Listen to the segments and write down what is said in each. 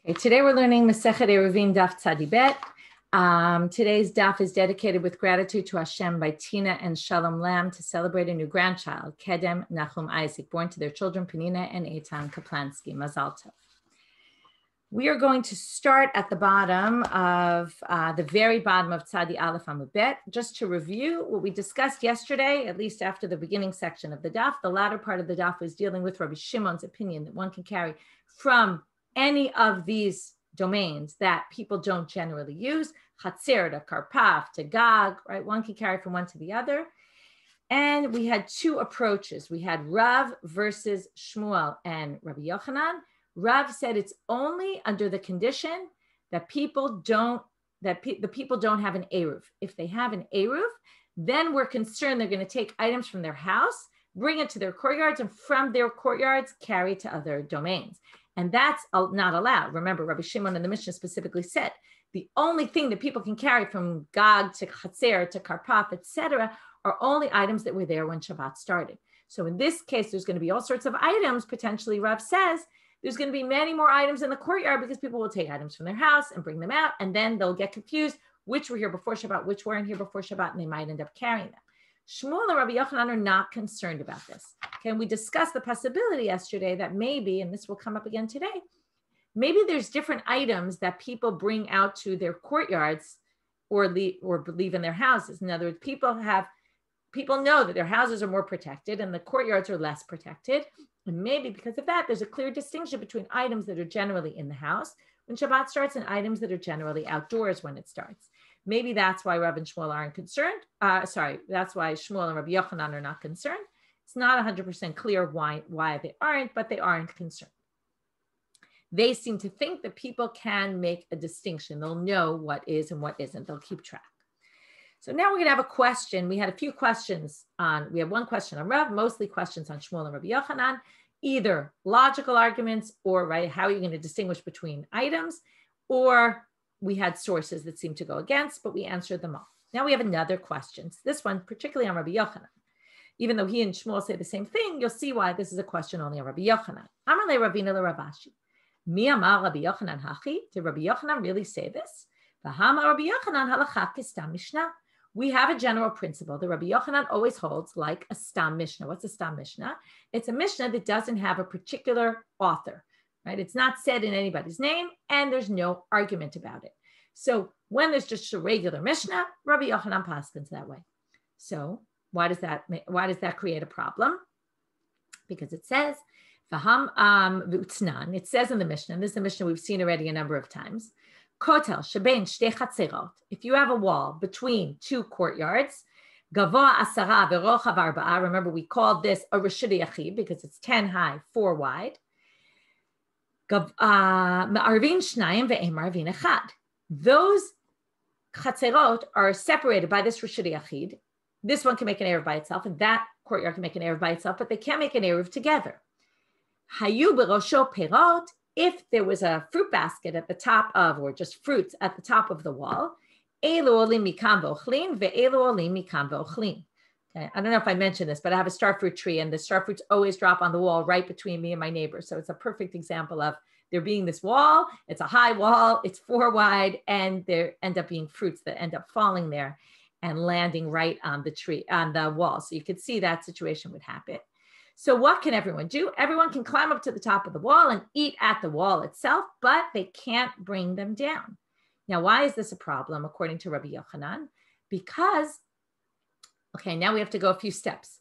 Okay, today we're learning Masechet Eruvin Daf Tzadi Bet. Today's daf is dedicated with gratitude to Hashem by Tina and Shalom Lam to celebrate a new grandchild, Kedem Nachum Isaac, born to their children Penina and Eitan Kaplansky. Mazal Tov. We are going to start at the bottom of the very bottom of Tzadi Aleph Amud Bet. Just to review what we discussed yesterday, at least after the beginning section of the daf, the latter part of the daf was dealing with Rabbi Shimon's opinion that one can carry from any of these domains that people don't generally use, Chatzer to Karpaf to Gag, right? One can carry from one to the other. And we had two approaches. We had Rav versus Shmuel and Rabbi Yochanan. Rav said it's only under the condition that the people don't have an Eruv. If they have an Eruv, then we're concerned they're going to take items from their house, bring it to their courtyards, and from their courtyards, carry to other domains. And that's not allowed. Remember, Rabbi Shimon in the Mishnah specifically said, the only thing that people can carry from Gag to Chatzer to Karpaf, etc., are only items that were there when Shabbat started. So in this case, there's going to be all sorts of items. Potentially, Rav says, there's going to be many more items in the courtyard because people will take items from their house and bring them out, and then they'll get confused which were here before Shabbat, which weren't here before Shabbat, and they might end up carrying them. Shmuel and Rabbi Yochanan are not concerned about this. Okay, we discussed the possibility yesterday that maybe, and this will come up again today, maybe there's different items that people bring out to their courtyards or leave in their houses. In other words, people know that their houses are more protected and the courtyards are less protected. And maybe because of that, there's a clear distinction between items that are generally in the house when Shabbat starts and items that are generally outdoors when it starts. Maybe that's why Rav and Shmuel aren't concerned. That's why Shmuel and Rabbi Yochanan are not concerned. It's not 100% clear why they aren't, but they aren't concerned. They seem to think that people can make a distinction. They'll know what is and what isn't. They'll keep track. So now we're going to have a question. We had a few questions we have one question on Rav, mostly questions on Shmuel and Rabbi Yochanan, either logical arguments or, right, how are you going to distinguish between items, or we had sources that seemed to go against, but we answered them all. Now we have another question. This one, particularly on Rabbi Yochanan. Even though he and Shmuel say the same thing, you'll see why this is a question only on Rabbi Yochanan. Amar le Ravina le Ravashi. Mi amar Rabbi Yochanan hachi? Did Rabbi Yochanan really say this? V'hamar Rabbi Yochanan halacha kistam mishnah. We have a general principle that Rabbi Yochanan always holds like a stam mishnah. What's a stam mishnah? It's a mishnah that doesn't have a particular author, right? It's not said in anybody's name, and there's no argument about it. So when there's just a regular mishnah, Rabbi Yochanan paskins that way. So why does that create a problem? Because it says, it says in the mishnah, and this is a mishnah we've seen already a number of times, Kotel shebein shtei chatzerot. If you have a wall between two courtyards, gavoa asara verochav arba'a. Remember, we called this a reshut yachid because it's 10 high, 4 wide. Me'arvin shnayim ve'em marvin echad. Those chatzerot are separated by this reshut yachid. This one can make an eruv by itself, and that courtyard can make an eruv by itself, but they can't make an eruv together. Hayu berosho perot. If there was a fruit basket at the top of, or just fruits at the top of the wall, elu olim mikam v'ochlin ve'elu olim mikam v'ochlin. Okay, I don't know if I mentioned this, but I have a star fruit tree, and the star fruits always drop on the wall right between me and my neighbor. So it's a perfect example of there being this wall. It's a high wall. It's 4 wide, and there end up being fruits that end up falling there and landing right on the tree, on the wall. So you could see that situation would happen. So what can everyone do? Everyone can climb up to the top of the wall and eat at the wall itself, but they can't bring them down. Now, why is this a problem, according to Rabbi Yochanan? Because, okay, now we have to go a few steps.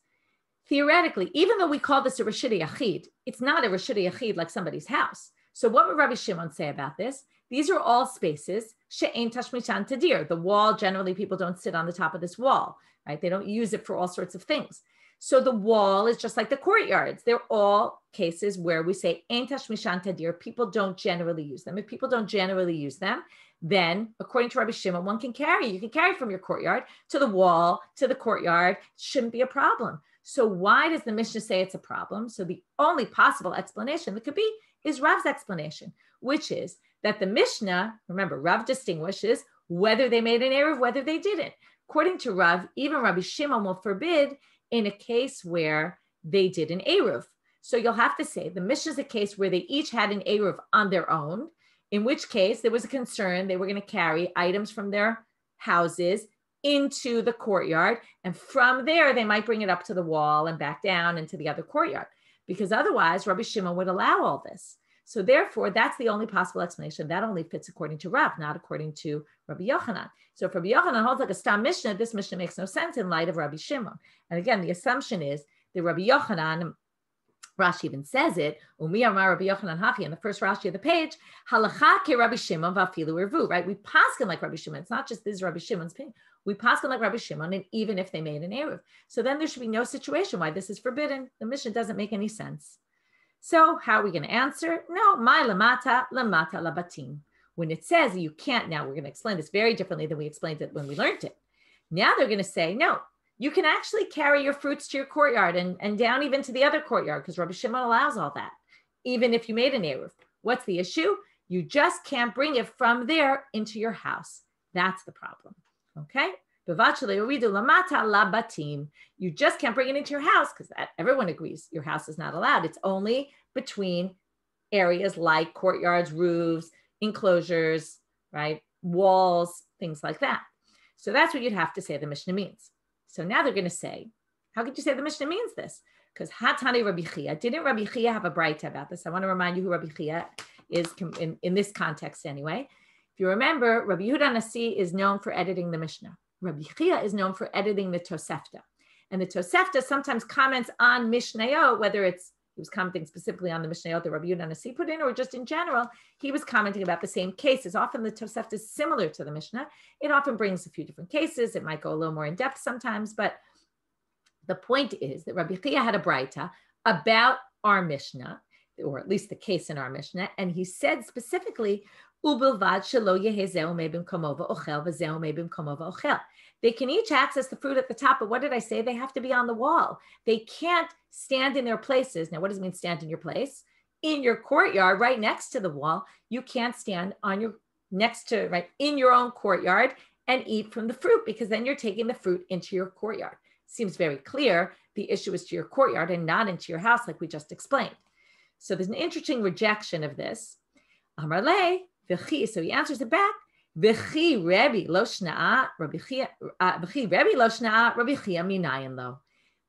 Theoretically, even though we call this a reshut yachid, it's not a reshut yachid like somebody's house. So what would Rabbi Shimon say about this? These are all spaces, she'ein tashmishan tadir. The wall, generally people don't sit on the top of this wall, right? They don't use it for all sorts of things. So the wall is just like the courtyards. They're all cases where we say, ein tashmishan tadir, people don't generally use them. If people don't generally use them, then according to Rabbi Shimon, you can carry from your courtyard to the wall, to the courtyard. It shouldn't be a problem. So why does the Mishnah say it's a problem? So the only possible explanation that could be is Rav's explanation, which is that the Mishnah, remember, Rav distinguishes whether they made an eruv, whether they didn't. According to Rav, even Rabbi Shimon will forbid in a case where they did an eruv. So you'll have to say the Mishnah is a case where they each had an eruv on their own, in which case there was a concern they were going to carry items from their houses into the courtyard. And from there, they might bring it up to the wall and back down into the other courtyard, because otherwise Rabbi Shimon would allow all this. So therefore, that's the only possible explanation. That only fits according to Rav, not according to Rabbi Yochanan. So if Rabbi Yochanan holds like a Stam Mishnah, this Mishnah makes no sense in light of Rabbi Shimon. And again, the assumption is that Rabbi Yochanan, Rashi even says it, Umi Amar Rabbi Yochanan Hafi, in the first Rashi of the page, Halacha ke Rabbi Shimon v'afilu ervu, right? We paskin like Rabbi Shimon. It's not just this is Rabbi Shimon's opinion. We paskin like Rabbi Shimon, and even if they made an Eruv. So then there should be no situation why this is forbidden. The Mishnah doesn't make any sense. So how are we going to answer? No, my lamata labatim. When it says you can't, now we're going to explain this very differently than we explained it when we learned it. Now they're going to say, no, you can actually carry your fruits to your courtyard and down even to the other courtyard, because Rabbi Shimon allows all that, even if you made an Eruv. What's the issue? You just can't bring it from there into your house. That's the problem. Okay? You just can't bring it into your house, because everyone agrees your house is not allowed. It's only between areas like courtyards, roofs, enclosures, right? Walls, things like that. So that's what you'd have to say the Mishnah means. So now they're going to say, how could you say the Mishnah means this? Because Hatani Rabbi Chia, didn't Rabbi Chia have a braita about this? I want to remind you who Rabbi Chia is in this context anyway. If you remember, Rabbi Yehuda Nasi is known for editing the Mishnah. Rabbi Chia is known for editing the Tosefta. And the Tosefta sometimes comments on Mishnayot, whether he was commenting specifically on the Mishnayot that Rabbi Yehuda Nasi put in, or just in general, he was commenting about the same cases. Often the Tosefta is similar to the Mishnah. It often brings a few different cases. It might go a little more in depth sometimes, but the point is that Rabbi Chia had a braita about our Mishnah, or at least the case in our Mishnah, and he said specifically, they can each access the fruit at the top, but what did I say? They have to be on the wall. They can't stand in their places. Now, what does it mean stand in your place? In your courtyard, right next to the wall, you can't stand on your in your own courtyard and eat from the fruit, because then you're taking the fruit into your courtyard. Seems very clear. The issue is to your courtyard and not into your house, like we just explained. So there's an interesting rejection of this. Amar le, so he answers it back. V'chi Rebbe lo shna'a, Rabbi Chia minayin lo.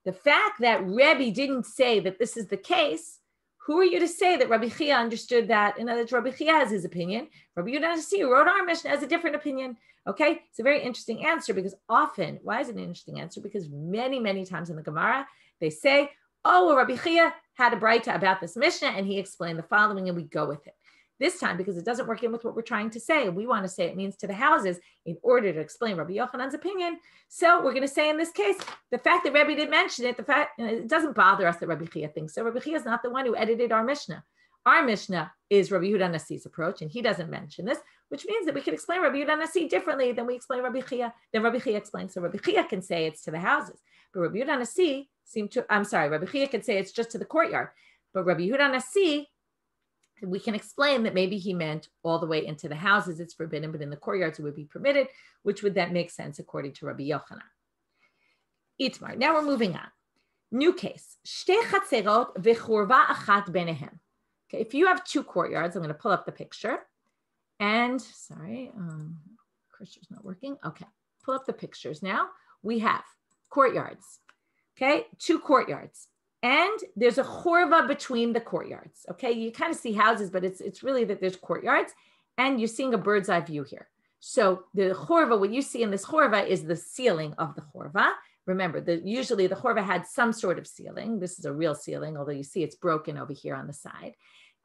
The fact that Rebbe didn't say that this is the case, who are you to say that Rabbi Chia understood that? In other words, Rabbi Chia has his opinion. Rabbi Yehuda Nasi, who wrote our Mishnah, has a different opinion. Okay, it's a very interesting answer, because often, why is it an interesting answer? Because many, many times in the Gemara, they say, oh, well, Rabbi Chia had a braita about this Mishnah, and he explained the following, and we go with it. This time, because it doesn't work in with what we're trying to say, we want to say it means to the houses in order to explain Rabbi Yochanan's opinion. So we're going to say in this case, the fact that Rabbi didn't mention it, it doesn't bother us that Rabbi Chia thinks so. Rabbi Chia is not the one who edited our Mishnah. Our Mishnah is Rabbi Yehuda Nasi's approach, and he doesn't mention this, which means that we can explain Rabbi Yehuda Nasi differently than we explain Rabbi Chia, than Rabbi Chia explains. So Rabbi Chia can say it's to the houses, but Rabbi Yehuda Nasi Rabbi Chia can say it's just to the courtyard, but Rabbi Yehuda Nasi, we can explain that maybe he meant all the way into the houses, it's forbidden, but in the courtyards it would be permitted, which would then make sense according to Rabbi Yochanan. Itmar. Now we're moving on. New case. Shte chatzerot v'churva achat benehem. Okay, if you have two courtyards, I'm going to pull up the picture. And cursor's not working. Okay, pull up the pictures now. We have courtyards. Okay, two courtyards. And there's a chorva between the courtyards. Okay, you kind of see houses, but it's really that there's courtyards, and you're seeing a bird's eye view here. So the chorva, what you see in this chorva is the ceiling of the chorva. Remember, usually the chorva had some sort of ceiling. This is a real ceiling, although you see it's broken over here on the side.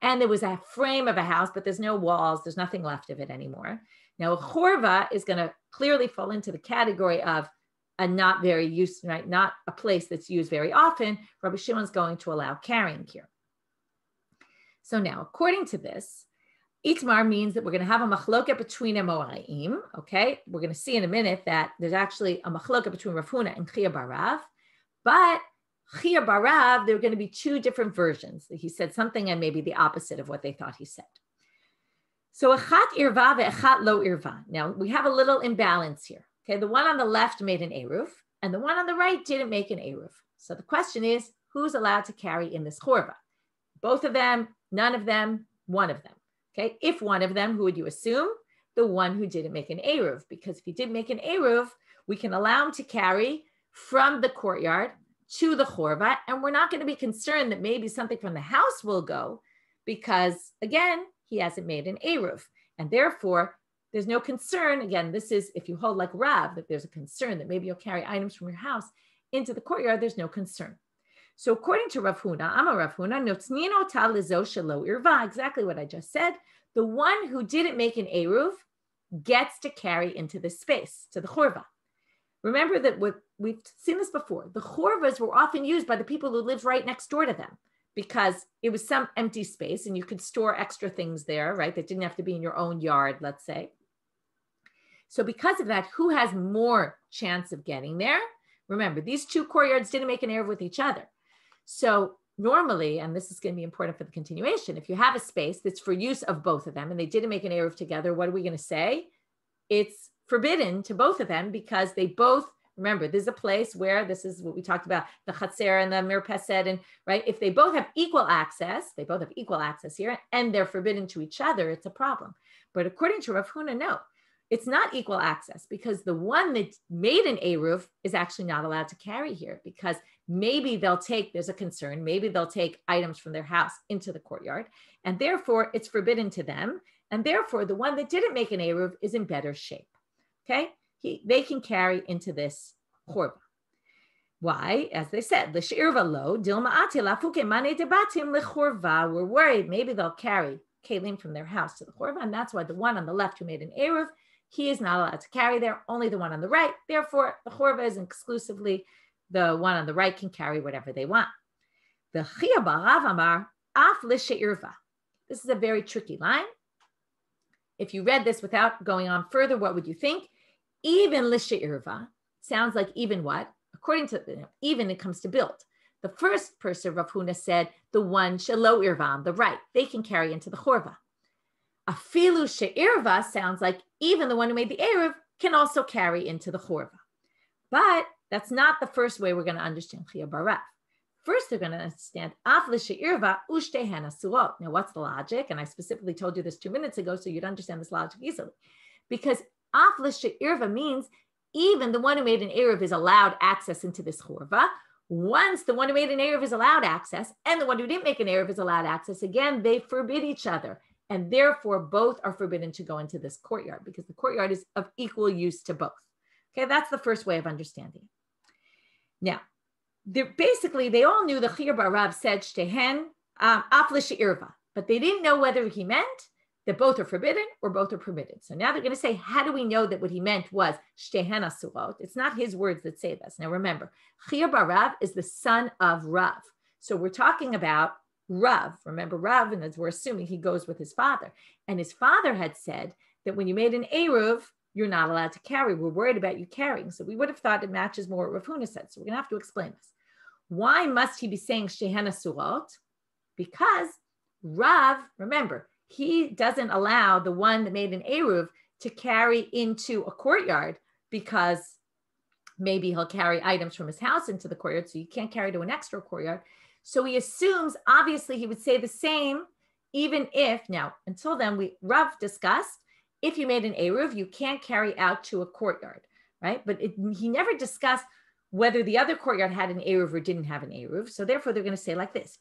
And there was a frame of a house, but there's no walls. There's nothing left of it anymore. Now, a chorva is going to clearly fall into the category of a not very used, right? Not a place that's used very often. Rabbi Shimon's going to allow carrying here. So now, according to this, Itmar means that we're going to have a machloket between Amoraim. Okay, we're going to see in a minute that there's actually a machloket between Rav Huna and Chia Barav, but Chia Barav, there are going to be two different versions. He said something and maybe the opposite of what they thought he said. So achat irva ve'achat lo irva. Now we have a little imbalance here. Okay, the one on the left made an Eruv, and the one on the right didn't make an Eruv. So the question is, who's allowed to carry in this chorva? Both of them, none of them, one of them. Okay, if one of them, who would you assume? The one who didn't make an Eruv, because if he did make an Eruv, we can allow him to carry from the courtyard to the chorva, and we're not going to be concerned that maybe something from the house will go, because again, he hasn't made an Eruv, and therefore there's no concern. Again, this is if you hold like Rav, that there's a concern that maybe you'll carry items from your house into the courtyard, there's no concern. So according to Rav Huna, Amar Rav Huna, Notznino ta lezo shelo irva, exactly what I just said. The one who didn't make an Eruv gets to carry into this space, to the chorva. Remember that we've seen this before. The chorvas were often used by the people who lived right next door to them because it was some empty space and you could store extra things there, right? That didn't have to be in your own yard, let's say. So because of that, who has more chance of getting there? Remember, these two courtyards didn't make an Eruv with each other. So normally, and this is going to be important for the continuation, if you have a space that's for use of both of them and they didn't make an Eruv together, what are we going to say? It's forbidden to both of them because they both, remember, this is a place where, this is what we talked about, the chatzer and the mirpesed, and right, if they both have equal access, they both have equal access here, and they're forbidden to each other, it's a problem. But according to Rav Huna, no, it's not equal access because the one that made an Eruv is actually not allowed to carry here because maybe they'll take, there's a concern, maybe they'll take items from their house into the courtyard, and therefore it's forbidden to them, and therefore the one that didn't make an Eruv is in better shape. Okay, they can carry into this chorba. Why? As they said, we're worried maybe they'll carry kelim from their house to the chorba, and that's why the one on the left who made an Eruv, he is not allowed to carry there, only the one on the right. Therefore, the chorba is exclusively the one on the right can carry whatever they want. The Chia Barav Amar Af L'She'irva. This is a very tricky line. If you read this without going on further, what would you think? Even L'She'irva sounds like even what? According to even it comes to build. The first person, Rav Huna, said the one Shelo Irvam, the right, they can carry into the chorva. Afilu She'irva sounds like even the one who made the Eruv can also carry into the chorva. But that's not the first way we're going to understand Chia Barav. First, they're going to understand Af L'She'irva U'Shtehen Asuot. Now, what's the logic? And I specifically told you this 2 minutes ago, so you'd understand this logic easily. Because Af L'She'irva means even the one who made an Eruv is allowed access into this chorva. Once the one who made an Eruv is allowed access, and the one who didn't make an Eruv is allowed access, again, they forbid each other. And therefore, both are forbidden to go into this courtyard because the courtyard is of equal use to both. Okay, that's the first way of understanding. Now, basically, they all knew the Chia Barav said Shtehen Af L'She'irva, but they didn't know whether he meant that both are forbidden or both are permitted. So now they're going to say, how do we know that what he meant was Shtehen Asurot? It's not his words that say this. Now remember, Chia Barav is the son of Rav. So we're talking about Rav. Remember Rav, and as we're assuming he goes with his father. And his father had said that when you made an Eruv, you're not allowed to carry. We're worried about you carrying. So we would have thought it matches more what Rav Huna said. So we're going to have to explain this. Why must he be saying Shtehen Asurot? Because Rav, remember, he doesn't allow the one that made an Eruv to carry into a courtyard because maybe he'll carry items from his house into the courtyard, so you can't carry to an extra courtyard. So he assumes, obviously, he would say the same, even if, now, until then, Rav discussed, if you made an Eruv, you can't carry out to a courtyard, right? But he never discussed whether the other courtyard had an Eruv or didn't have an Eruv. So therefore, they're going to say like this,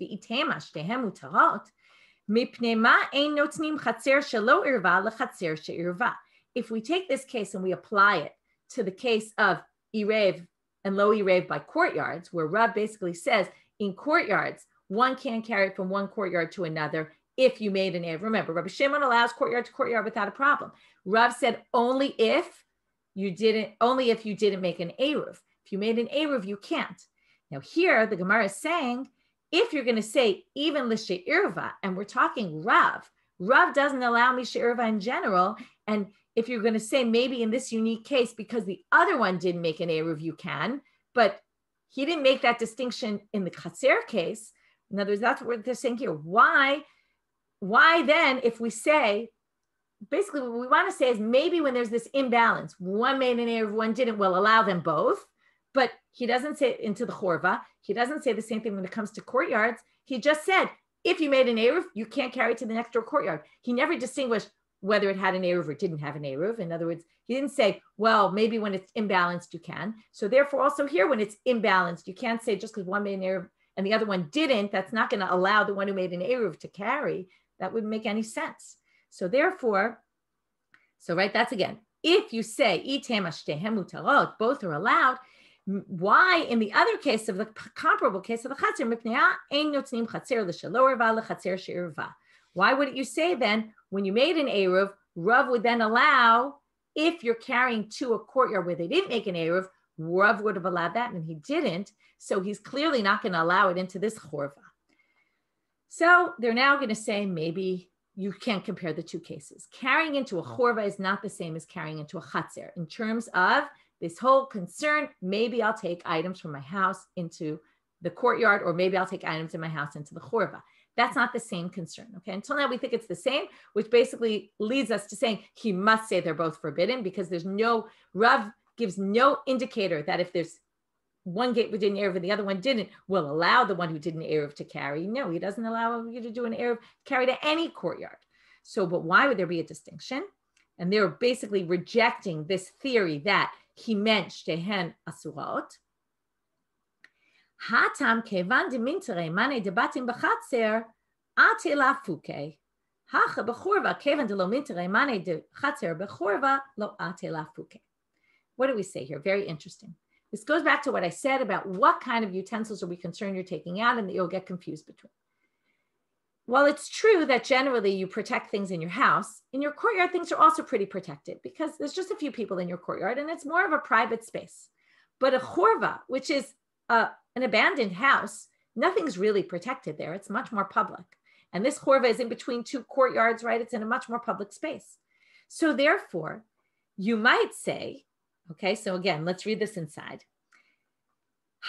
if we take this case and we apply it to the case of Erev and Lo Erev by courtyards, where Rav basically says in courtyards, one can't carry it from one courtyard to another if you made an Erev. Remember, Rabbi Shimon allows courtyard to courtyard without a problem. Rav said only if you didn't make an Eruv. If you made an Eruv, you can't. Now here, the Gemara is saying, if you're going to say even l'she'irva, and we're talking Rav doesn't allow me she'irva in general, and if you're going to say maybe in this unique case, because the other one didn't make an Eruv, you can, but he didn't make that distinction in the Chatzer case. In other words, that's what they're saying here. Why then, if we say, basically what we want to say is maybe when there's this imbalance, one made an Eruv, one didn't, we'll allow them both. But he doesn't say into the chorva. He doesn't say the same thing when it comes to courtyards. He just said, if you made an Eruv, you can't carry it to the next door courtyard. He never distinguished whether it had an Eruv or didn't have an Eruv. In other words, he didn't say, well, maybe when it's imbalanced, you can. So therefore, also here, when it's imbalanced, you can't say just because one made an Eruv and the other one didn't, that's not going to allow the one who made an Eruv to carry. That wouldn't make any sense. So therefore, right, that's again, if you say, both are allowed, why in the other case of the comparable case of the chatzir, why wouldn't you say then, when you made an Eruv, Rav would then allow, if you're carrying to a courtyard where they didn't make an Eruv, Rav would have allowed that, and he didn't. So he's clearly not going to allow it into this chorva. So they're now going to say maybe you can't compare the two cases. Carrying into a chorva is not the same as carrying into a chatzir. In terms of this whole concern, maybe I'll take items from my house into the courtyard, or maybe I'll take items in my house into the chorva. That's not the same concern, okay? Until now, we think it's the same, which basically leads us to saying he must say they're both forbidden, because Rav gives no indicator that if there's one gate who did an Eruv and the other one didn't, will allow the one who did an Eruv to carry. No, he doesn't allow you to do an Eruv carry to any courtyard. So, but why would there be a distinction? And they're basically rejecting this theory that he meant shtehen asurot. Hatam kevan demintere mane debatim b'chatzer ate la fuke. Hacha b'chorva kevan de lo mintere mane de chatzer b'chorva lo ate la fuke. What do we say here? Very interesting. This goes back to what I said about what kind of utensils are we concerned you're taking out and that you'll get confused between. While it's true that generally you protect things in your house, in your courtyard, things are also pretty protected because there's just a few people in your courtyard and it's more of a private space. But a chorva, which is an abandoned house, nothing's really protected there. It's much more public. And this chorva is in between two courtyards, right? It's in a much more public space. So therefore, you might say, okay, so again, let's read this inside.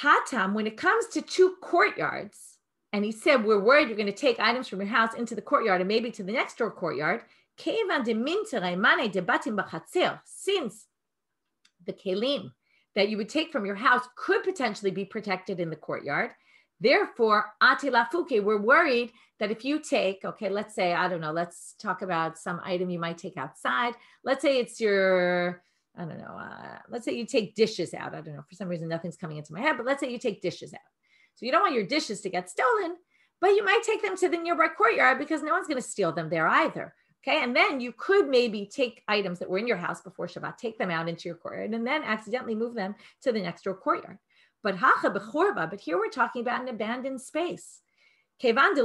Hatam, when it comes to two courtyards, and he said, we're worried you're going to take items from your house into the courtyard and maybe to the next door courtyard, since the kelim that you would take from your house could potentially be protected in the courtyard, therefore, atilafuke, we're worried that if you take, okay, let's say, I don't know, let's talk about some item you might take outside. Let's say it's your, I don't know, let's say you take dishes out. I don't know, for some reason, nothing's coming into my head, but let's say you take dishes out. So you don't want your dishes to get stolen, but you might take them to the nearby courtyard because no one's going to steal them there either. Okay. And then you could maybe take items that were in your house before Shabbat, take them out into your courtyard and then accidentally move them to the next door courtyard. But here we're talking about an abandoned space. The only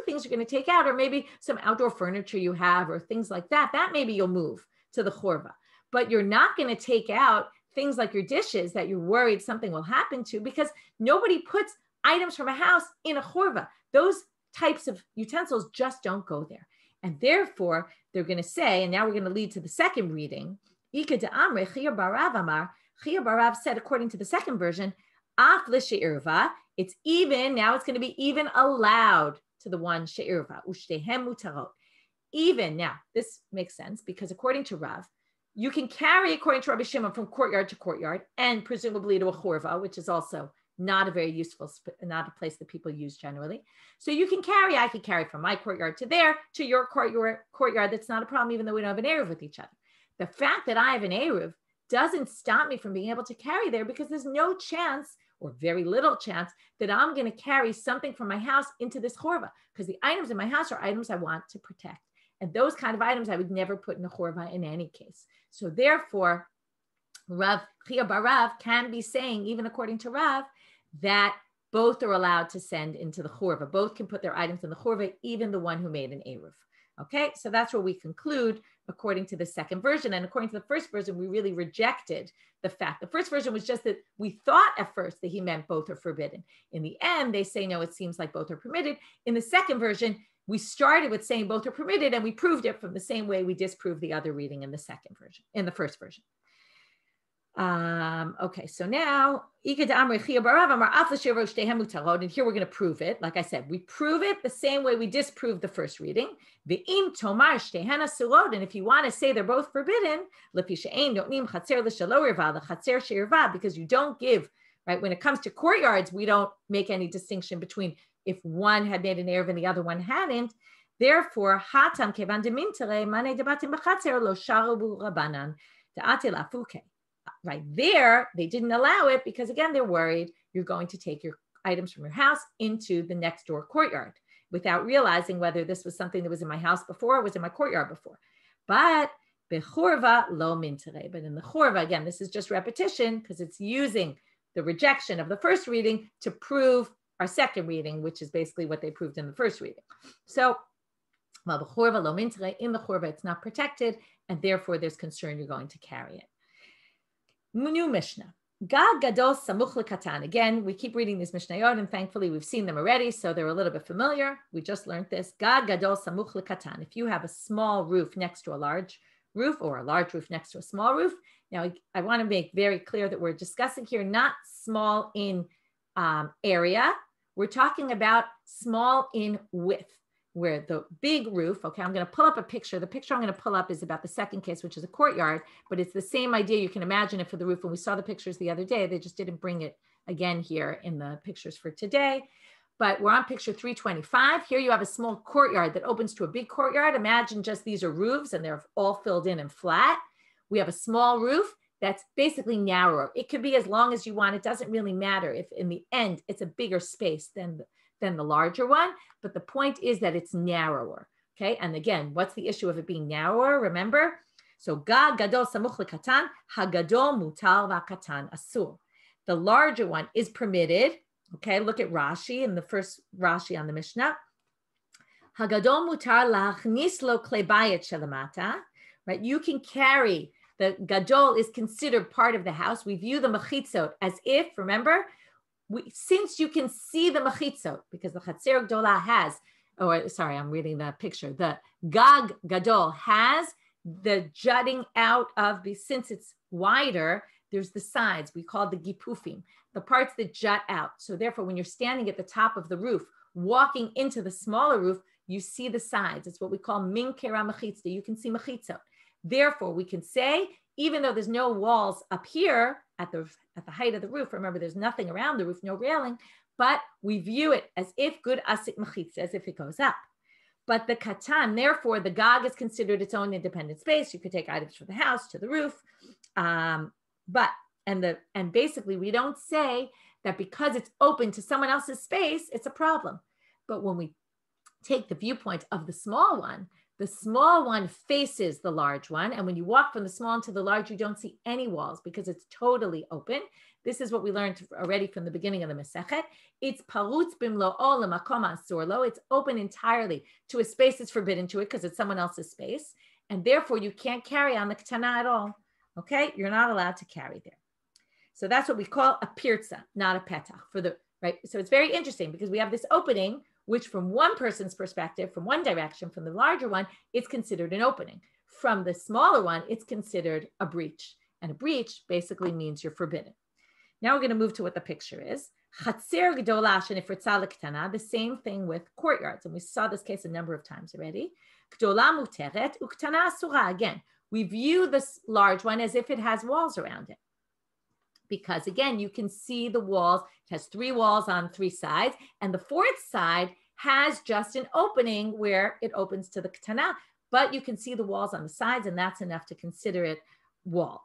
things you're going to take out are maybe some outdoor furniture you have or things like that. That maybe you'll move to the chorva, but you're not going to take out things like your dishes that you're worried something will happen to, because nobody puts items from a house in a chorva. Those types of utensils just don't go there. And therefore, they're going to say, and now we're going to lead to the second reading, Ika de Amre, Chia Barav Amar, Chia Barav said, according to the second version, Af l'she'irva, it's even, now it's going to be even allowed to the one she'irva, Ushtehem mutarot. Even, now, this makes sense, because according to Rav, you can carry, according to Rabbi Shimon, from courtyard to courtyard and presumably to a chorva, which is also not a very useful, not a place that people use generally. So you can carry, I could carry from my courtyard to there, to your courtyard. That's not a problem, even though we don't have an Eruv with each other. The fact that I have an Eruv doesn't stop me from being able to carry there, because there's no chance, or very little chance, that I'm going to carry something from my house into this chorva, because the items in my house are items I want to protect. And those kind of items I would never put in a chorva in any case. So therefore, Rav Chia Barav can be saying, even according to Rav, that both are allowed to send into the chorva. Both can put their items in the chorva, even the one who made an Eruv. Okay, so that's where we conclude according to the second version. And according to the first version, we really rejected the fact. The first version was just that we thought at first that he meant both are forbidden. In the end, they say, no, it seems like both are permitted. In the second version, we started with saying both are permitted, and we proved it from the same way we disproved the other reading in the second version, in the first version. Okay, so now, and here we're going to prove it. Like I said, we prove it the same way we disproved the first reading. And if you want to say they're both forbidden, because you don't give right? When it comes to courtyards, we don't make any distinction between if one had made an Eruv and the other one hadn't. Therefore, hatam kevan demintere mane debatim b'chatzer lo sharu rabanan da'ati lafuke. Right there, they didn't allow it because, again, they're worried you're going to take your items from your house into the next door courtyard without realizing whether this was something that was in my house before or was in my courtyard before. But bechorva lo mintere. But in the chorva, again, this is just repetition because it's using the rejection of the first reading to prove our second reading, which is basically what they proved in the first reading. So, well, bechorva lo mintere, in the chorva, it's not protected, and therefore there's concern you're going to carry it. New Mishnah. Gag gadol samuch lekatan. Again, we keep reading these Mishnayot, and thankfully we've seen them already, so they're a little bit familiar. We just learned this. Gag gadol samuch lekatan. If you have a small roof next to a large roof or a large roof next to a small roof. Now, I want to make very clear that we're discussing here not small in area. We're talking about small in width. Where the big roof, okay, I'm going to pull up a picture. The picture I'm going to pull up is about the second case, which is a courtyard, but it's the same idea. You can imagine it for the roof. When we saw the pictures the other day, they just didn't bring it again here in the pictures for today. But we're on picture 325. Here you have a small courtyard that opens to a big courtyard. Imagine just these are roofs and they're all filled in and flat. We have a small roof that's basically narrower. It could be as long as you want. It doesn't really matter if in the end it's a bigger space than the larger one, but the point is that it's narrower, okay? And again, what's the issue of it being narrower? Remember? So, gag gadol samuch lekatan, hagadol mutar v'katan asur. The larger one is permitted, okay? Look at Rashi, in the first Rashi on the Mishnah. Hagadol mutar lachnis lo klei bayit shelamata, right? You can carry, the gadol is considered part of the house. We view the mechitzot as if, remember, since you can see the mechitzot, because the Chatzer Gdola has, I'm reading the picture, the Gag Gadol has the jutting out of since it's wider, there's the sides, we call the gipufim, the parts that jut out. So therefore, when you're standing at the top of the roof, walking into the smaller roof, you see the sides. It's what we call min kera mechitzah. You can see mechitzot. Therefore, we can say, even though there's no walls up here at the height of the roof, remember there's nothing around the roof, no railing, but we view it as if good asik mechitza, as if it goes up. But the katan, therefore, the gag is considered its own independent space. You could take items from the house to the roof, and basically we don't say that because it's open to someone else's space, it's a problem. But when we take the viewpoint of the small one faces the large one. And when you walk from the small to the large, you don't see any walls because it's totally open. This is what we learned already from the beginning of the Masechet. It's parutz bimlo'o lemakom asur lo. It's open entirely to a space that's forbidden to it because it's someone else's space. And therefore, you can't carry on the ketana at all. Okay? You're not allowed to carry there. So that's what we call a pirza, not a petach. Right? So it's very interesting because we have this opening which from one person's perspective, from one direction, from the larger one, it's considered an opening. From the smaller one, it's considered a breach. And a breach basically means you're forbidden. Now we're going to move to what the picture is. Chatzer gdola shenifritza leketana, the same thing with courtyards. And we saw this case a number of times already. Gdola muteret uktana asura. Again, we view this large one as if it has walls around it. Because again, you can see the walls. It has 3 walls on 3 sides. And the 4th side has just an opening where it opens to the ketana. But you can see the walls on the sides, and that's enough to consider it walled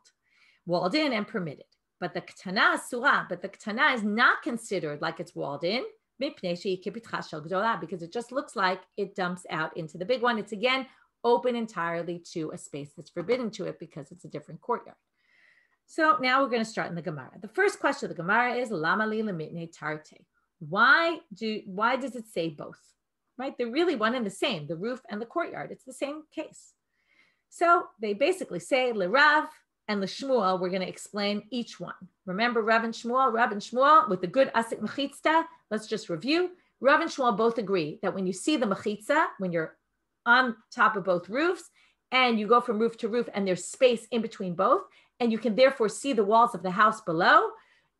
in and permitted. But the ketana asura, but the ketana is not considered like it's walled in, because it just looks like it dumps out into the big one. It's again open entirely to a space that's forbidden to it because it's a different courtyard. So now we're going to start in the Gemara. The first question of the Gemara is Lama li lemitne tarte. Why does it say both? Right? They're really one and the same, the roof and the courtyard. It's the same case. So they basically say LeRav and LeShmuel, we're going to explain each one. Remember Rav and Shmuel with the good asik mechitzta. Let's just review. Rav and Shmuel both agree that when you see the mechitza, when you're on top of both roofs and you go from roof to roof and there's space in between both, and you can therefore see the walls of the house below,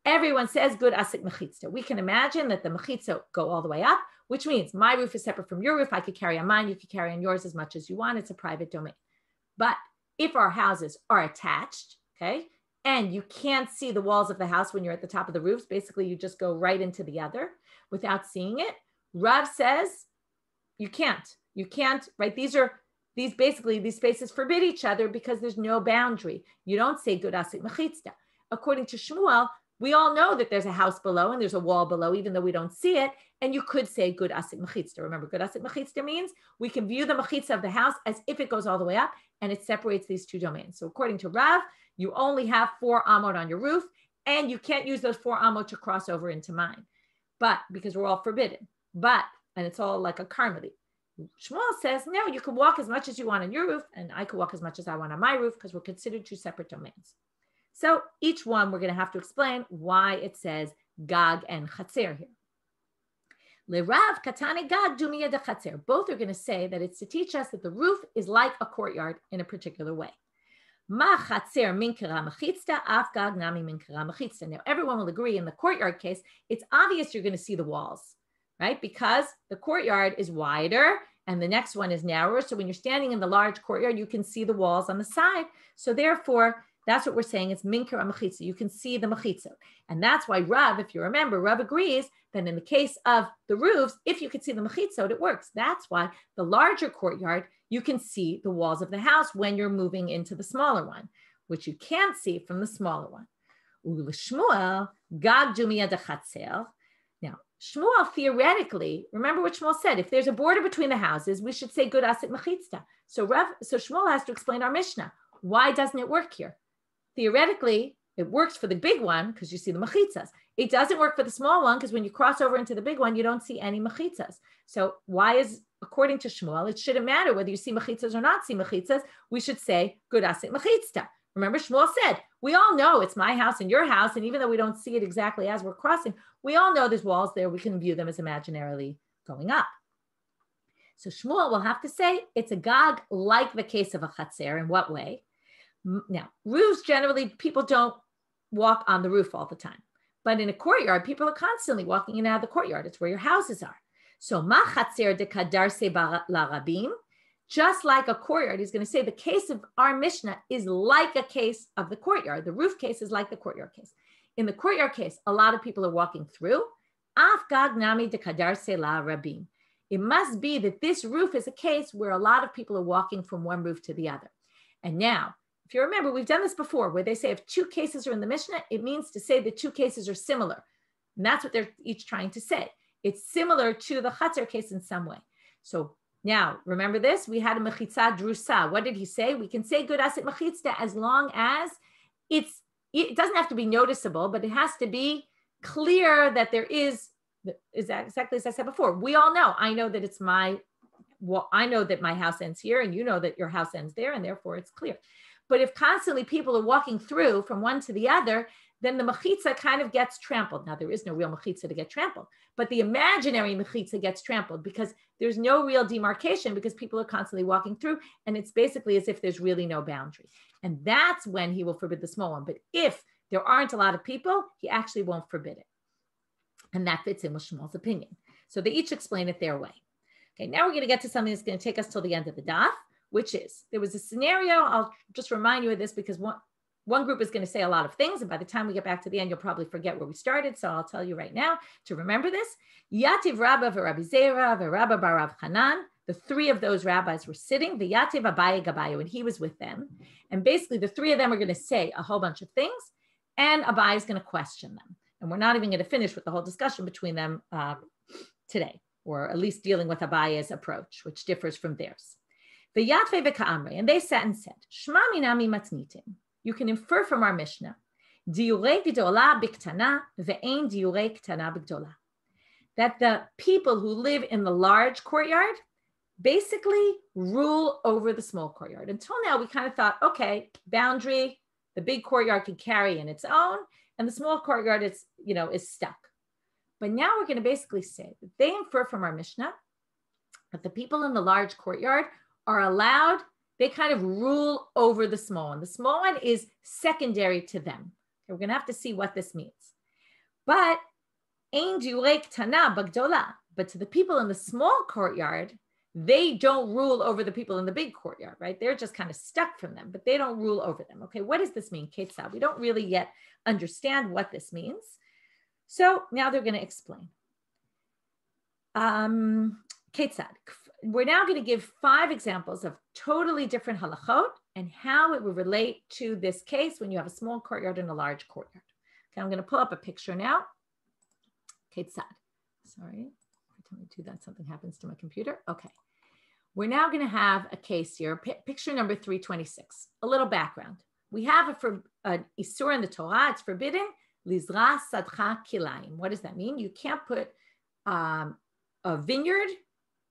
everyone says good asik mechitzta. We can imagine that the mechitzot go all the way up, which means my roof is separate from your roof. I could carry on mine. You could carry on yours as much as you want. It's a private domain. But if our houses are attached, okay, and you can't see the walls of the house when you're at the top of the roofs. Basically, you just go right into the other without seeing it. Rav says you can't, right? These spaces forbid each other because there's no boundary. You don't say good asik mechitzta. According to Shmuel, we all know that there's a house below and there's a wall below, even though we don't see it. And you could say good asik mechitzta. Remember, good asik mechitzta means we can view the mechitzta of the house as if it goes all the way up and it separates these two domains. So according to Rav, you only have 4 amot on your roof and you can't use those 4 amot to cross over into mine. But because we're all forbidden, and it's all like a karmeli. Shmuel says, no, you can walk as much as you want on your roof and I can walk as much as I want on my roof because we're considered 2 separate domains. So each one, we're going to have to explain why it says Gag and Chatzer here. Lerav Katane Gag Dumia de Chatzer. Both are going to say that it's to teach us that the roof is like a courtyard in a particular way. Ma Chatzer min kara mechitzta, af Gag nami min kara mechitzta. Now, everyone will agree in the courtyard case, it's obvious you're going to see the walls, right? Because the courtyard is wider and the next one is narrower. So when you're standing in the large courtyard, you can see the walls on the side. So therefore, that's what we're saying. It's minker mechitza. You can see the mechitza. And that's why Rav, if you remember, Rav agrees that in the case of the roofs, if you could see the mechitza, it works. That's why the larger courtyard, you can see the walls of the house when you're moving into the smaller one, which you can't see from the smaller one. Shmuel, Gag Jumia de Chatzel. Now, Shmuel theoretically, remember what Shmuel said, if there's a border between the houses, we should say good asit mechitza. So Shmuel has to explain our Mishnah. Why doesn't it work here? Theoretically, it works for the big one because you see the mechitzas. It doesn't work for the small one because when you cross over into the big one, you don't see any mechitzas. So why is, according to Shmuel, it shouldn't matter whether you see mechitzas or not see mechitzas. We should say good asit mechitzta. Remember, Shmuel said, we all know it's my house and your house. And even though we don't see it exactly as we're crossing, we all know there's walls there. We can view them as imaginarily going up. So Shmuel will have to say it's a Gag like the case of a Chatzer. In what way? Now, roofs, generally, people don't walk on the roof all the time. But in a courtyard, people are constantly walking in and out of the courtyard. It's where your houses are. So, ma chatzer de kadarse la rabim, just like a courtyard, he's going to say the case of our Mishnah is like a case of the courtyard. The roof case is like the courtyard case. In the courtyard case, a lot of people are walking through. Af gag nami de kadarse la rabim. It must be that this roof is a case where a lot of people are walking from one roof to the other. And now, if you remember, we've done this before where they say if 2 cases are in the Mishnah, it means to say the 2 cases are similar. And that's what they're each trying to say. It's similar to the Chatzer case in some way. So now, remember this? We had a Mechitza Drusa. What did he say? We can say good asit mechitzta as long as it doesn't have to be noticeable, but it has to be clear that there is exactly as I said before. We all know. I know that I know that my house ends here and you know that your house ends there and therefore it's clear. But if constantly people are walking through from one to the other, then the mechitza kind of gets trampled. Now, there is no real mechitza to get trampled, but the imaginary mechitza gets trampled because there's no real demarcation because people are constantly walking through and it's basically as if there's really no boundary. And that's when he will forbid the small one. But if there aren't a lot of people, he actually won't forbid it. And that fits in with Shmuel's opinion. So they each explain it their way. Okay, now we're going to get to something that's going to take us till the end of the daf, which is, there was a scenario, I'll just remind you of this because one group is going to say a lot of things, and by the time we get back to the end, you'll probably forget where we started, so I'll tell you right now to remember this. Yativ Rabba v'Rabbi Zera v'Rabba Barav Hanan, the 3 of those rabbis were sitting, v'Yativ Abaye Gabayo, and he was with them, and basically the 3 of them are going to say a whole bunch of things, and Abaye is going to question them, and we're not even going to finish with the whole discussion between them today, or at least dealing with Abaye's approach, which differs from theirs. V'yatve v'ka'amre, and they sat and said, Shma minami matnitim. You can infer from our Mishnah, diurei gdola b'ktana ve'ein diurei ktana b'gdola. That the people who live in the large courtyard basically rule over the small courtyard. Until now, we kind of thought, okay, boundary, the big courtyard can carry in its own, and the small courtyard is stuck. But now we're going to basically say that they infer from our Mishnah that the people in the large courtyard are allowed, they kind of rule over the small one. The small one is secondary to them. Okay, we're going to have to see what this means. But ein diurei ktana b'gdola, but to the people in the small courtyard, they don't rule over the people in the big courtyard, right? They're just kind of stuck from them, but they don't rule over them. Okay, what does this mean? Ketzad. We don't really yet understand what this means. So now they're going to explain. Ketzad. We're now going to give 5 examples of totally different halachot and how it would relate to this case when you have a small courtyard and a large courtyard. Okay, I'm going to pull up a picture now. Ketzad. Sorry, every time I do that, something happens to my computer. Okay. We're now going to have a case here, picture number 326. A little background. We have an isur in the Torah. It's forbidden. Lizra sadcha kilayim. What does that mean? You can't put a vineyard,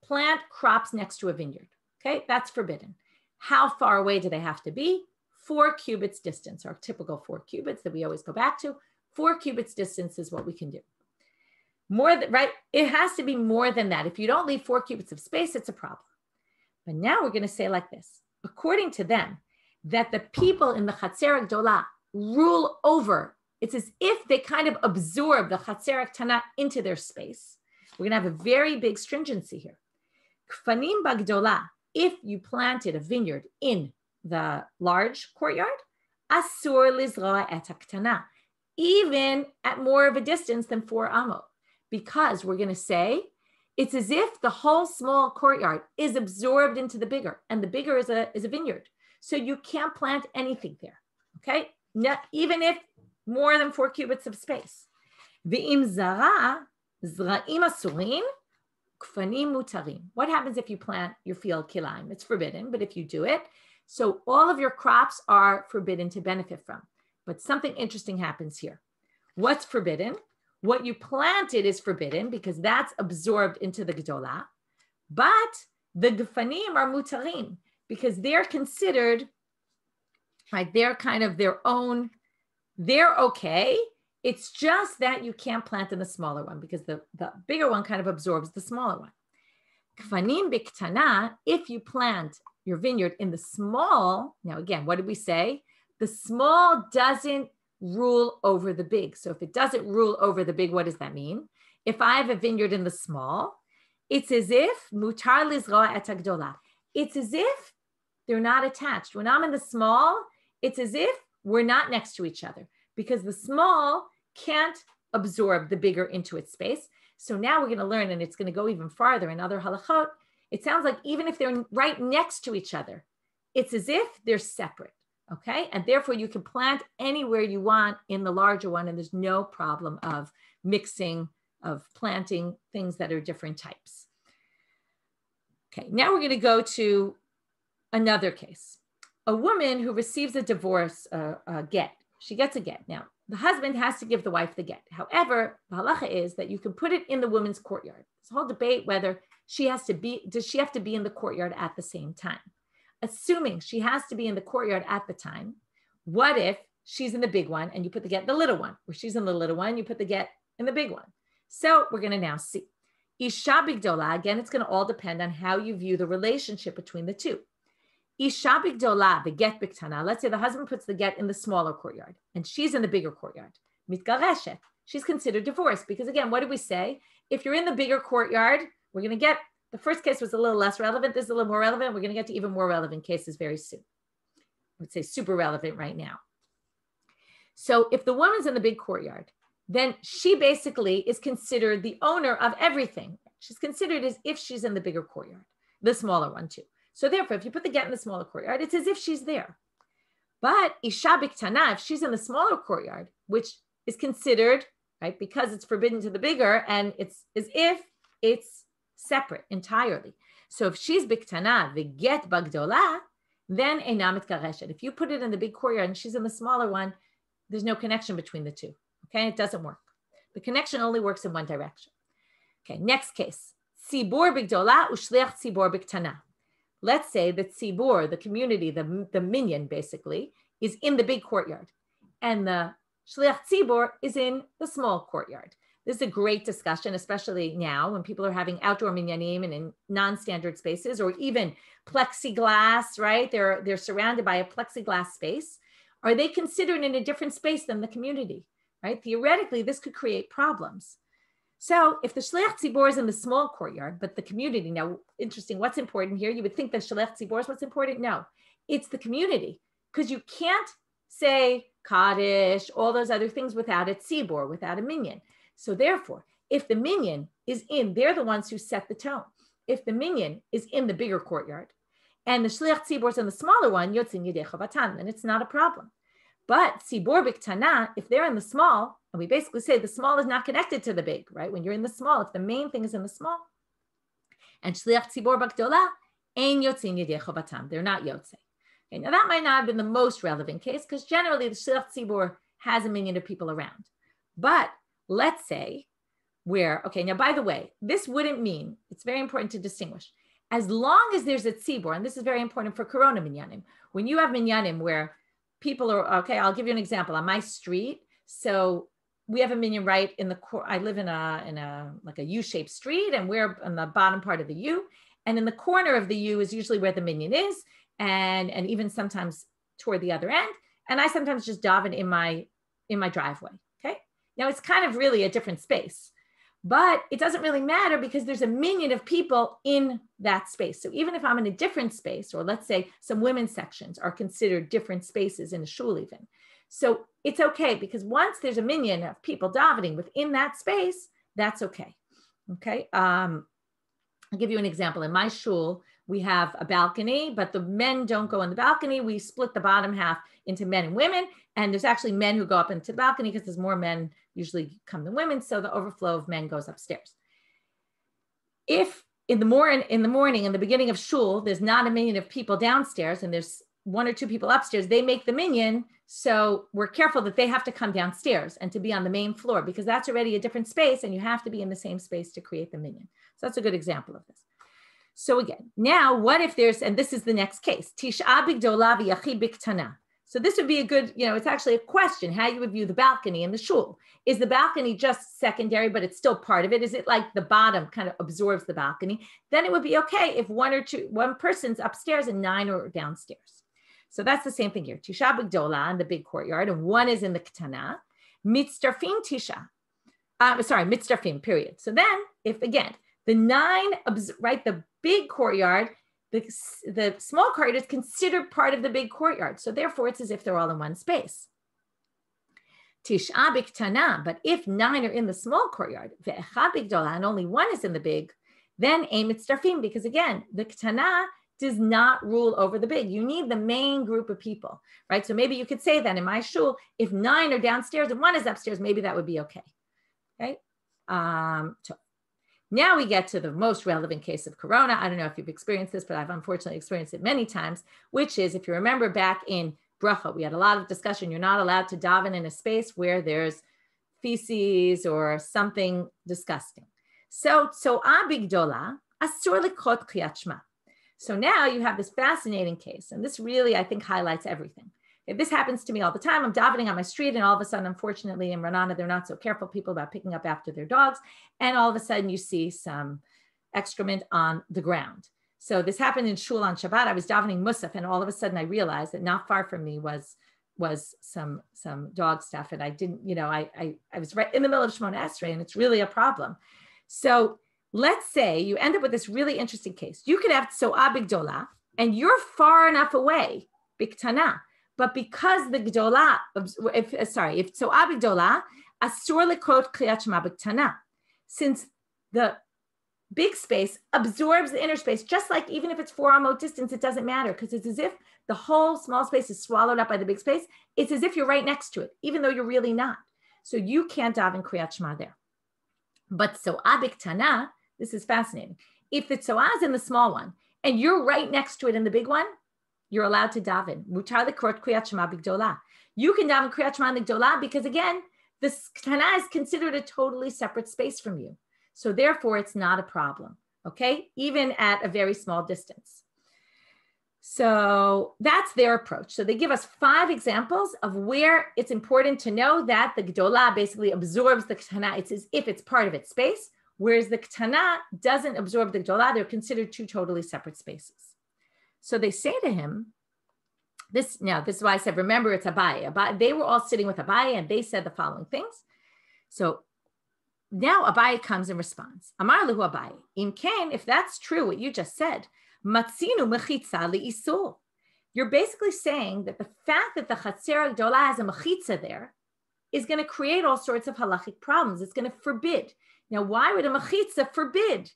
plant crops next to a vineyard. Okay, that's forbidden. How far away do they have to be? 4 cubits distance, our typical 4 cubits that we always go back to. 4 cubits distance is what we can do. More than, right? It has to be more than that. If you don't leave 4 cubits of space, it's a problem. But now we're going to say like this. According to them, that the people in the Chatzer Gdola rule over, it's as if they kind of absorb the Chatzer Ktana into their space. We're going to have a very big stringency here. Kfanim bagdola, if you planted a vineyard in the large courtyard, asur lizroa et haktana, even at more of a distance than 4 amot, because we're going to say it's as if the whole small courtyard is absorbed into the bigger, and the bigger is a vineyard. So you can't plant anything there, okay? Even if more than 4 cubits of space. V'im zara, zra'im asurin, kfanim mutarim. What happens if you plant your field kilayim? It's forbidden, but if you do it, so all of your crops are forbidden to benefit from. But something interesting happens here. What's forbidden? What you planted is forbidden because that's absorbed into the Gdola, but the Gefanim are mutarim because they're considered, right, they're kind of their own, they're okay. It's just that you can't plant in the smaller one because the bigger one kind of absorbs the smaller one. Gefanim biktana, if you plant your vineyard in the small, now again, what did we say? The small doesn't rule over the big. So if it doesn't rule over the big, what does that mean? If I have a vineyard in the small, it's as if mutar lizroa et hagdola. It's as if they're not attached. When I'm in the small, it's as if we're not next to each other because the small can't absorb the bigger into its space. So now we're going to learn, and it's going to go even farther in other halachot. It sounds like even if they're right next to each other, it's as if they're separate. Okay, and therefore you can plant anywhere you want in the larger one, and there's no problem of mixing, of planting things that are different types. Okay, now we're going to go to another case. A woman who receives a divorce, a get, she gets a get. Now, the husband has to give the wife the get. However, the halacha is that you can put it in the woman's courtyard. There's a whole debate whether does she have to be in the courtyard at the same time? Assuming she has to be in the courtyard at the time, what if she's in the big one and you put the get in the little one, or she's in the little one, you put the get in the big one? So we're going to now see. Isha bigdola, again, it's going to all depend on how you view the relationship between the two. Isha bigdola, the get biktana. Let's say the husband puts the get in the smaller courtyard and she's in the bigger courtyard. Mitgareshet, she's considered divorced because again, what did we say? If you're in the bigger courtyard, we're going to get, the first case was a little less relevant. This is a little more relevant. We're going to get to even more relevant cases very soon. I would say super relevant right now. So if the woman's in the big courtyard, then she basically is considered the owner of everything. She's considered as if she's in the bigger courtyard, the smaller one too. So therefore, if you put the get in the smaller courtyard, it's as if she's there. But Isha biktana, if she's in the smaller courtyard, which is considered, right, because it's forbidden to the bigger, and it's as if it's separate entirely. So if she's biktana, the get bagdola, then einam mitgareshet. If you put it in the big courtyard and she's in the smaller one, there's no connection between the two. Okay, it doesn't work. The connection only works in one direction. Okay, next case. Tzibur bigdola ushliach tzibur biktana. Let's say that tzibur, the community, the minyan basically, is in the big courtyard, and the shliach tzibur is in the small courtyard. This is a great discussion, especially now when people are having outdoor minyanim and in non-standard spaces, or even plexiglass, right? They're surrounded by a plexiglass space. Are they considered in a different space than the community, right? Theoretically, this could create problems. So if the Shliach Tzibor is in the small courtyard, but the community, now interesting, what's important here? You would think the Shliach Tzibor is what's important. No, it's the community, because you can't say Kaddish, all those other things without a Tzibor, without a minyan. So therefore, if the minyan is in, they're the ones who set the tone. If the minyan is in the bigger courtyard and the Shliach Tzibor is in the smaller one, Yotzin Yidei Chavatan, then it's not a problem. But Tzibor B'Ktana, if they're in the small, and we basically say the small is not connected to the big, right? When you're in the small, if the main thing is in the small, and Shliach Tzibor B'Gdola, Ein Yotzin Yidei Chavatan, they're not Yotzei. Okay, now that might not have been the most relevant case, because generally the Shliach Tzibor has a minyan of people around. But let's say where, okay, now by the way, this wouldn't mean, it's very important to distinguish, as long as there's a tzibor, and this is very important for Corona minyanim, when you have minyanim where people are, okay, I'll give you an example. On my street, so we have a minyan right in the, I live in a like a U-shaped street, and we're on the bottom part of the U, and in the corner of the U is usually where the minyan is, and even sometimes toward the other end, and I sometimes just daven in my driveway, okay? Now it's kind of really a different space, but it doesn't really matter because there's a minyan of people in that space. So even if I'm in a different space, or let's say some women's sections are considered different spaces in a shul even. So it's okay because once there's a minyan of people davening within that space, that's okay. Okay. I'll give you an example. In my shul, we have a balcony, but the men don't go on the balcony. We split the bottom half into men and women. And there's actually men who go up into the balcony because there's more men usually come than women. So the overflow of men goes upstairs. If in the morning, in the beginning of shul, there's not a minyan of people downstairs and there's one or two people upstairs, they make the minyan. So we're careful that they have to come downstairs and to be on the main floor because that's already a different space and you have to be in the same space to create the minyan. So that's a good example of this. So again, now what if there's, and this is the next case, Tisha b'gdola v'yachid b'ktana. So this would be a good, it's actually a question, how you would view the balcony in the shul. Is the balcony just secondary, but it's still part of it? Is it like the bottom kind of absorbs the balcony? Then it would be okay if one person's upstairs and 9 are downstairs. So that's the same thing here. Tisha b'gdola in the big courtyard, and 1 is in the ktana. Mitzdarfim tisha. Mitzdarfim, period. So then, if again, the 9, right, the big courtyard, the small courtyard is considered part of the big courtyard. So therefore, it's as if they're all in one space. Tisha b'ktana, but if 9 are in the small courtyard, ve'echad b'gdola, and only 1 is in the big, then ein mitzdarfim, because again, the ktana does not rule over the big. You need the main group of people, right? So maybe you could say that in my shul, if 9 are downstairs and 1 is upstairs, maybe that would be okay. Okay. So now we get to the most relevant case of Corona. I don't know if you've experienced this, but I've unfortunately experienced it many times, which is, if you remember back in Bracha, we had a lot of discussion. You're not allowed to daven in a space where there's feces or something disgusting. So abigdola, asur likhot kriyat shema. So now you have this fascinating case, and this really, I think, highlights everything. If this happens to me all the time, I'm davening on my street, and all of a sudden, unfortunately, in Ranana, they're not so careful people about picking up after their dogs, and all of a sudden you see some excrement on the ground. So this happened in shul on Shabbat. I was davening Musaf, and all of a sudden I realized that not far from me was some dog stuff, and I didn't, I was right in the middle of Shemona Esrei, and it's really a problem. So let's say you end up with this really interesting case. You could have Tzoa b'gdola, and you're far enough away, b'ktana, but because the gdola, if Tzoa b'gdola, asur likhot kriyat shema b'ktana, since the big space absorbs the inner space, just like even if it's 4 amot distance, it doesn't matter because it's as if the whole small space is swallowed up by the big space. It's as if you're right next to it, even though you're really not. So you can't daven kriyat shema there. But Tzoa b'ktana, this is fascinating. If the Tzoa is in the small one and you're right next to it in the big one, you're allowed to daven. Mutar likrot kriyat shema b'gdola. You can daven kriyat shema in the gdola because again, this ktana is considered a totally separate space from you. So therefore, it's not a problem, okay? Even at a very small distance. So that's their approach. So they give us 5 examples of where it's important to know that the gdola basically absorbs the ktana. It's as if it's part of its space. Whereas the ktana doesn't absorb the gdola, they're considered 2 totally separate spaces. So they say to him, this is why I said, remember, it's Abaye. They were all sitting with Abaye, and they said the following things. So now Abaye comes and responds. Amar lehu Abaye, im kain, if that's true, what you just said, matzinu mechitza li'isur. You're basically saying that the fact that the Chatzer Gdola has a mechitza there is going to create all sorts of halachic problems. It's going to forbid. Now, why would a mechitza forbid?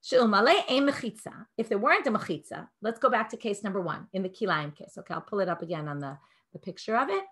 If there weren't a mechitza, let's go back to case number 1 in the kilayim case. Okay, I'll pull it up again on the picture of it.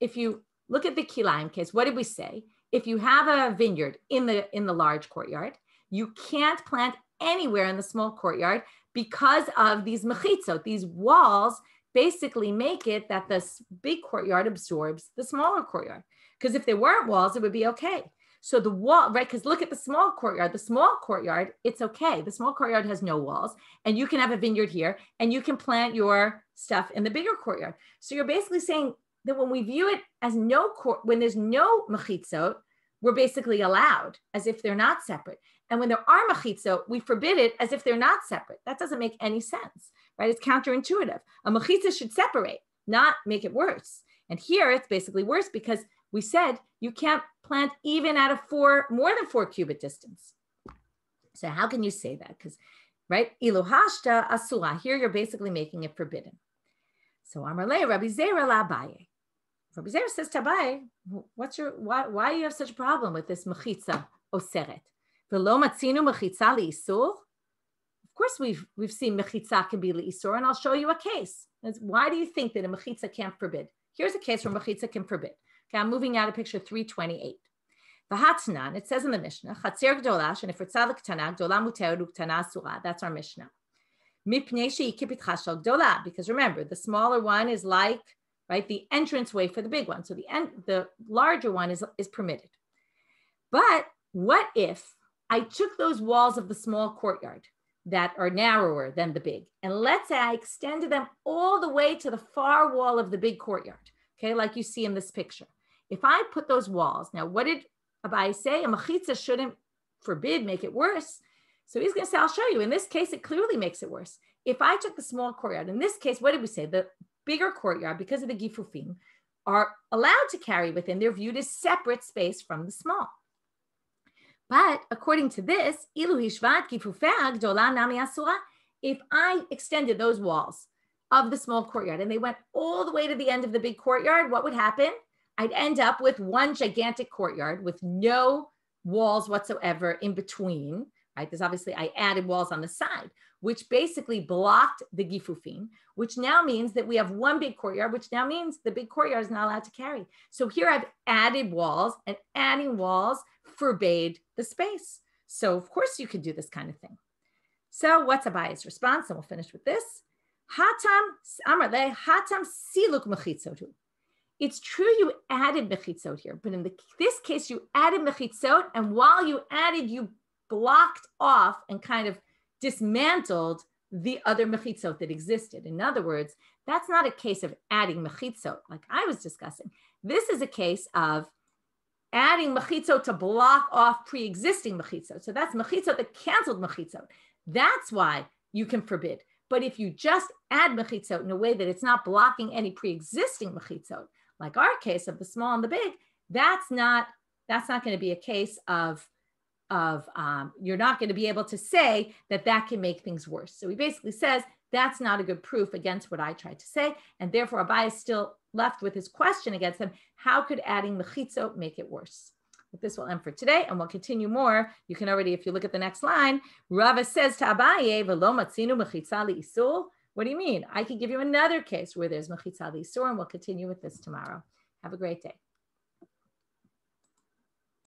If you look at the kilayim case, what did we say? If you have a vineyard in the large courtyard, you can't plant anywhere in the small courtyard because of these mechitzot. These walls basically make it that this big courtyard absorbs the smaller courtyard. Because if there weren't walls, it would be okay. So the wall, right? Because look at the small courtyard. The small courtyard, it's okay. The small courtyard has no walls, and you can have a vineyard here, and you can plant your stuff in the bigger courtyard. So you're basically saying that when we view it as when there's no mechitzot, we're basically allowed as if they're not separate. And when there are mechitzot, we forbid it as if they're not separate. That doesn't make any sense, right? It's counterintuitive. A mechitza should separate, not make it worse. And here it's basically worse because we said you can't plant even at more than 4 cubit distance. So how can you say that? Because, right, ilu hashta asura, here you're basically making it forbidden. So Amar le Rabbi Zera la Abaye. Rabbi Zera says to Abaye, why do you have such a problem with this mechitza oseret? V'lo matzinu mechitza li'isur. Of course, we've seen mechitza can be li'isur, and I'll show you a case. Why do you think that a mechitza can't forbid? Here's a case where mechitza can forbid. Okay, I'm moving out of picture 328. V'hatnan, it says in the Mishnah, Chatzer gdola shenifritza l'ktana gdola muter u'ktana asura. That's our Mishnah. Mipnei she'ikipitcha shel gdola, because remember, the smaller one is like, right, the entranceway for the big one. So the larger one is permitted. But what if I took those walls of the small courtyard that are narrower than the big, and let's say I extended them all the way to the far wall of the big courtyard, okay, like you see in this picture. If I put those walls, now what did Abaye say? A mechitza shouldn't forbid, make it worse. So he's going to say, I'll show you. In this case, it clearly makes it worse. If I took the small courtyard, in this case, what did we say? The bigger courtyard, because of the gifufim, are allowed to carry within. They're viewed as separate space from the small. But according to this, ilu hishvat gifufei gdola nami asura, if I extended those walls of the small courtyard and they went all the way to the end of the big courtyard, what would happen? I'd end up with one gigantic courtyard with no walls whatsoever in between, right? There's obviously, I added walls on the side, which basically blocked the gifufim, which now means that we have one big courtyard, which now means the big courtyard is not allowed to carry. So here I've added walls, and adding walls forbade the space. So of course you could do this kind of thing. So what's Abaye's response? And we'll finish with this. Amar le hatam siluk mechitzotu. It's true you added mechitzot here, but in this case, you added mechitzot, and while you added, you blocked off and kind of dismantled the other mechitzot that existed. In other words, that's not a case of adding mechitzot like I was discussing. This is a case of adding mechitzot to block off pre-existing mechitzot. So that's mechitzot that canceled mechitzot. That's why you can forbid. But if you just add mechitzot in a way that it's not blocking any pre-existing mechitzot, like our case of the small and the big, that's not going to be a case of you're not going to be able to say that can make things worse. So he basically says that's not a good proof against what I tried to say, and therefore Abaye is still left with his question against him: how could adding mechitzot make it worse? But this will end for today, and we'll continue more. You can already, if you look at the next line, Rava says to Abaye, "V'lo matzinu mechitza li'isur." What do you mean? I can give you another case where there's mechitza li'isur, and we'll continue with this tomorrow. Have a great day.